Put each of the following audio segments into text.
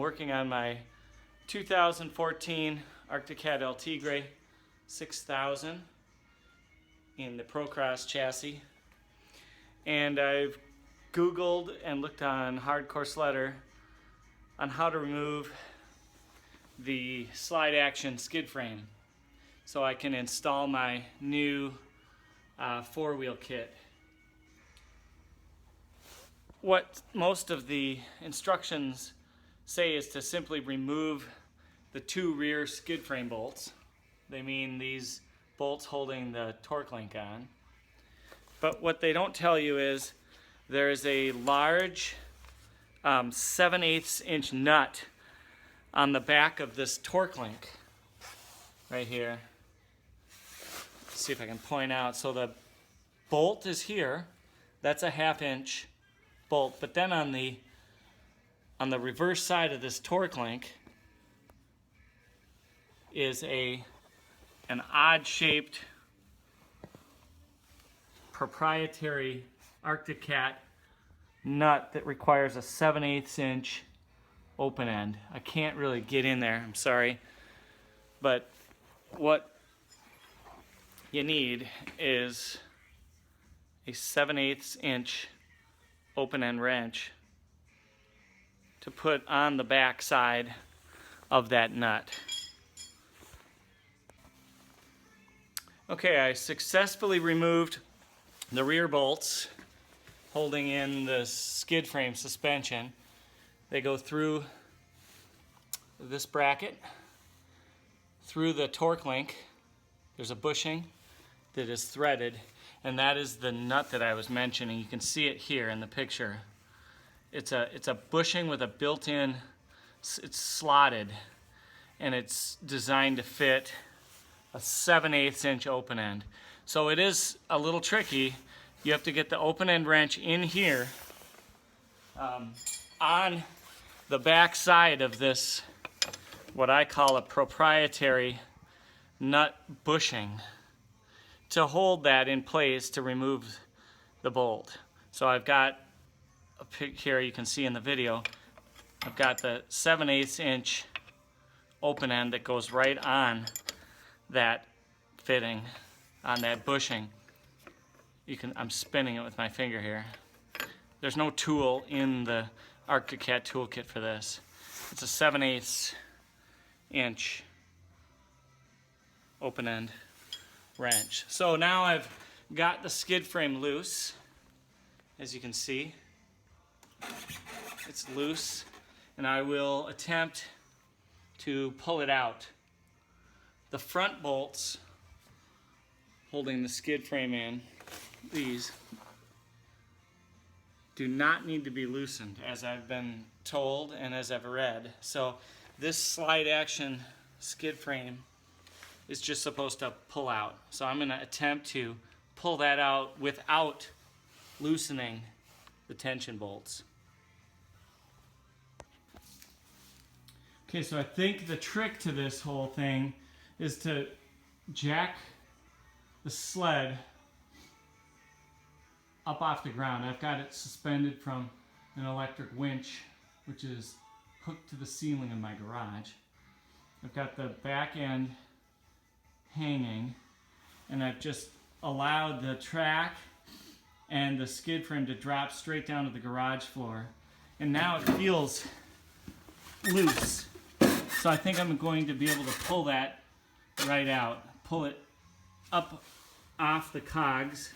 working on my 2014 Arctic Cat El Tigre 6000 in the Procross chassis. And I've Googled and looked on Hardcore Sledder on how to remove the slide action skid frame so I can install my new four-wheel kit. What most of the instructions say is to simply remove the two rear skid frame bolts. They mean these bolts holding the torque link on. But what they don't tell you is there is a large 7/8 inch nut on the back of this torque link right here. Let's see if I can point out. So the bolt is here. That's a 1/2 inch bolt, but then on the reverse side of this torque link is an odd shaped proprietary Arctic Cat nut that requires a 7/8 inch open end. I can't really get in there, I'm sorry, but what you need is a 7/8 inch open end wrench to put on the back side of that nut. Okay, I successfully removed the rear bolts holding in the skid frame suspension. They go through this bracket, through the torque link. There's a bushing that is threaded, and that is the nut that I was mentioning. You can see it here in the picture. It's a bushing with a built-in, it's slotted, and it's designed to fit a 7/8 inch open end. So it is a little tricky. You have to get the open end wrench in here on the back side of this, what I call a proprietary nut bushing, to hold that in place to remove the bolt. So I've got a pic here you can see in the video. I've got the 7/8 inch open end that goes right on that fitting, on that bushing. I'm spinning it with my finger here. There's no tool in the Arctic Cat toolkit for this. It's a 7/8 inch open end wrench. So now I've got the skid frame loose. As you can see, it's loose, and I will attempt to pull it out. The front bolts holding the skid frame in, these do not need to be loosened, as I've been told and as I've read. So this slide action skid frame is just supposed to pull out. So I'm going to attempt to pull that out without loosening the tension bolts. Okay, so I think the trick to this whole thing is to jack the sled up off the ground. I've got it suspended from an electric winch, which is hooked to the ceiling in my garage. I've got the back end hanging, and I've just allowed the track and the skid frame to drop straight down to the garage floor. And now it feels loose. So I think I'm going to be able to pull that right out. Pull it up off the cogs,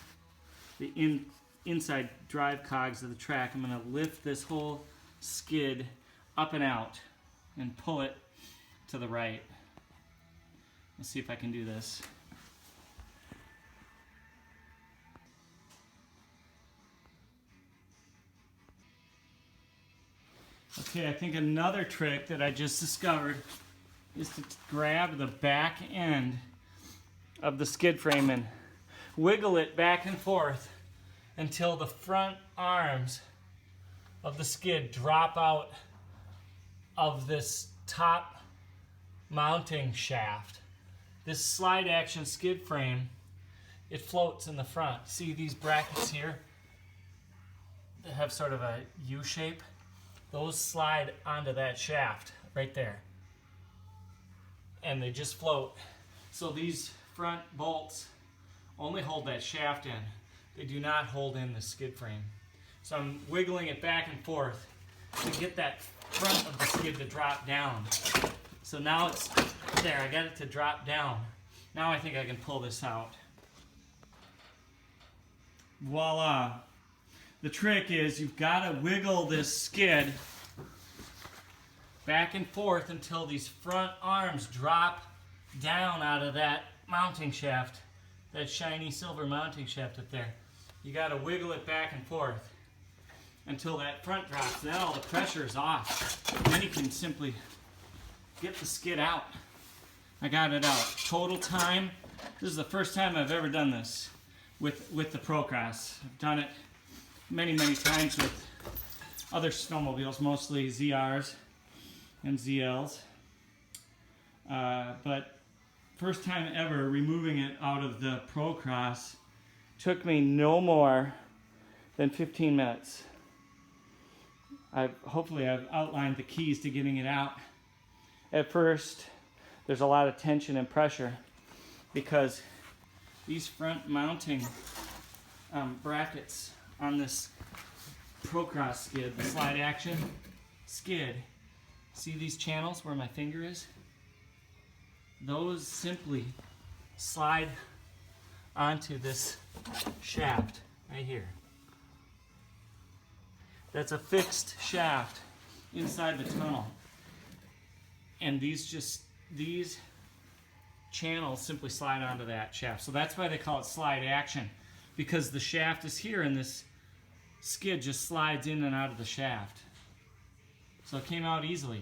the inside drive cogs of the track. I'm going to lift this whole skid up and out and pull it to the right. Let's see if I can do this. Okay, I think another trick that I just discovered is to grab the back end of the skid frame and wiggle it back and forth until the front arms of the skid drop out of this top mounting shaft. This slide action skid frame, it floats in the front. See these brackets here that have sort of a U shape? those slide onto that shaft right there. And they just float. So these front bolts only hold that shaft in. They do not hold in the skid frame. So I'm wiggling it back and forth to get that front of the skid to drop down. So now it's there, I got it to drop down. Now I think I can pull this out. Voila. The trick is you've got to wiggle this skid back and forth until these front arms drop down out of that mounting shaft, that shiny silver mounting shaft up there. You got to wiggle it back and forth until that front drops. Then all the pressure is off. Then you can simply get the skid out. I got it out. Total time. This is the first time I've ever done this with the Procross. I've done it many times with other snowmobiles, mostly ZRs and ZLs. But first time ever removing it out of the Procross took me no more than 15 minutes. Hopefully I've outlined the keys to getting it out. At first, there's a lot of tension and pressure because these front mounting brackets on this Procross skid, the slide action skid, see these channels where my finger is? Those simply slide onto this shaft right here. That's a fixed shaft inside the tunnel. And these channels simply slide onto that shaft. So that's why they call it slide action, because the shaft is here and this skid just slides in and out of the shaft. So it came out easily.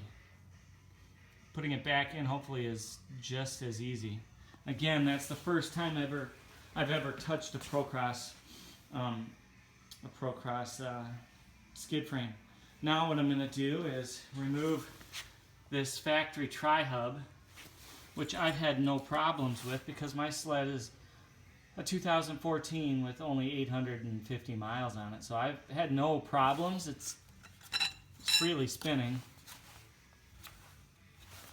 Putting it back in hopefully is just as easy. Again, that's the first time I've ever touched a Procross skid frame. Now what I'm going to do is remove this factory tri-hub, which I've had no problems with because my sled is a 2014 with only 850 miles on it. So I've had no problems. It's freely spinning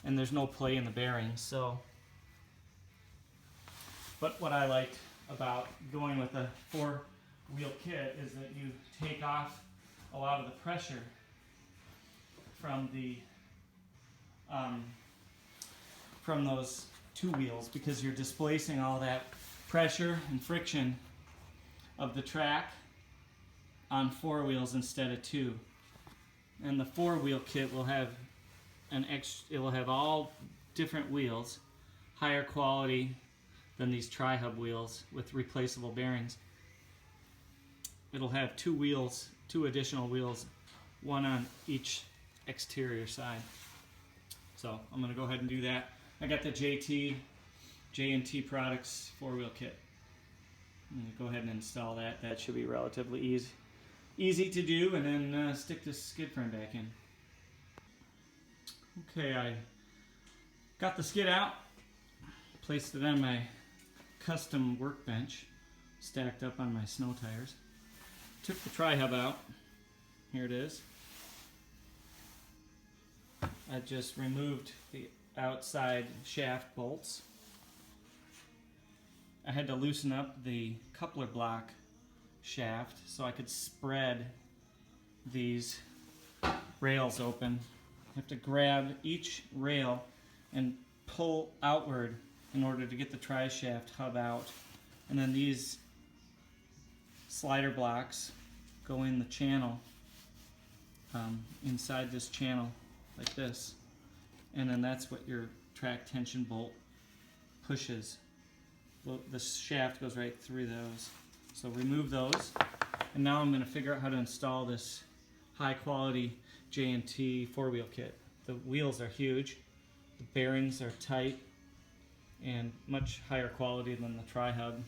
and there's no play in the bearings. So, but what I liked about going with a four-wheel kit is that you take off a lot of the pressure from the from those two wheels, because you're displacing all that pressure and friction of the track on four wheels instead of two. And the four-wheel kit will have it will have all different wheels, higher quality than these tri-hub wheels with replaceable bearings. It'll have two wheels, two additional wheels, one on each exterior side. So I'm going to go ahead and do that. I got the J&T Products four-wheel kit. I'm going to go ahead and install that. That should be relatively easy to do, and then stick this skid frame back in. Okay, I got the skid out, placed it on my custom workbench, stacked up on my snow tires. Took the tri-hub out. Here it is. I just removed the outside shaft bolts. I had to loosen up the coupler block shaft so I could spread these rails open. I have to grab each rail and pull outward in order to get the tri-shaft hub out. And then these slider blocks go in the channel, inside this channel like this, and then that's what your track tension bolt pushes. The shaft goes right through those. So remove those, and now I'm going to figure out how to install this high quality J&T four-wheel kit. The wheels are huge, the bearings are tight, and much higher quality than the tri-hub.